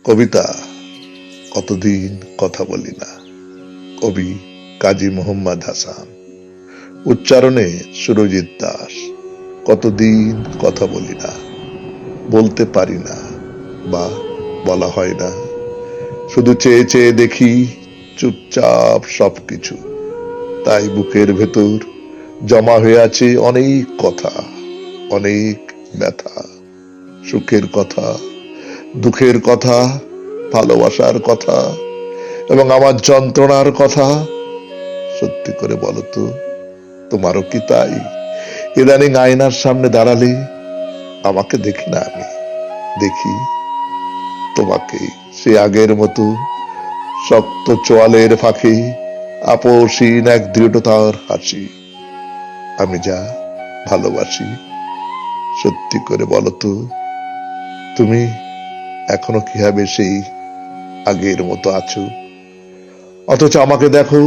কবিতা কতদিন কথা বলি না। কবি কাজী মোহাম্মদ হাসান। উচ্চারণে সুরজিৎ দাস। কতদিন কথা বলি না, বলতে পারি না বা বলা হয় না। শুধু চেয়ে চেয়ে দেখি চুপচাপ সবকিছু। তাই বুকের ভেতর জমা হয়ে আছে অনেক কথা, অনেক ব্যথা। সুখের কথা, দুঃখের কথা, ভালোবাসার কথা এবং আমার যন্ত্রণার কথা। সত্যি করে বলো তো, তোমারও কি তাই? ইদানিং আয়নার সামনে দাঁড়ালে আমাকে দেখি না, আমি দেখি তোমাকে। সে আগের মতো শক্ত চোয়ালের ফাঁকে আপোষহীন এক দৃঢ়তার হাসি। আমি যা ভালোবাসি, সত্যি করে বলো তো, তুমি এখনো কিভাবে সেই আগের মতো আছো? অথচ আমাকে দেখো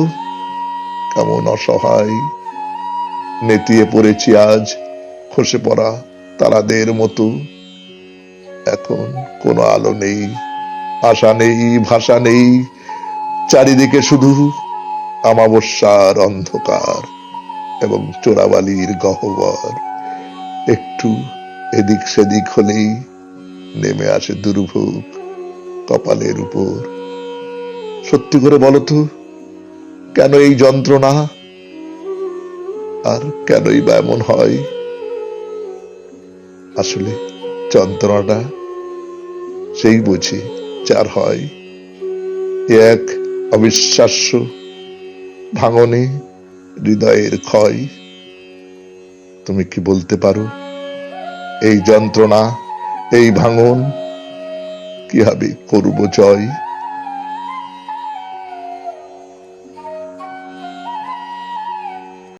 কেমন অসহায়, নেতিয়ে পড়েছি আজ খসে পড়া তারাদের মতো। এখন কোনো আলো নেই, আশা নেই, ভাষা নেই। চারিদিকে শুধু আমাবস্যার অন্ধকার এবং চোরাবালির গহ্বর। একটু এদিক সেদিক হলেই নেমে আসে দুর্ভোগ কপালের উপর। সত্যি করে বলো তো, কেন এই যন্ত্রণা? আর কেনই বা এমন হয়? আসলে যন্ত্রণাটা সেই বুঝি যার হয় এক অবিশ্বাস্য ভাঙনে হৃদয়ের ক্ষয়। তুমি কি বলতে পারো এই যন্ত্রণা, এই ভাঙন কিভাবে করব জয়?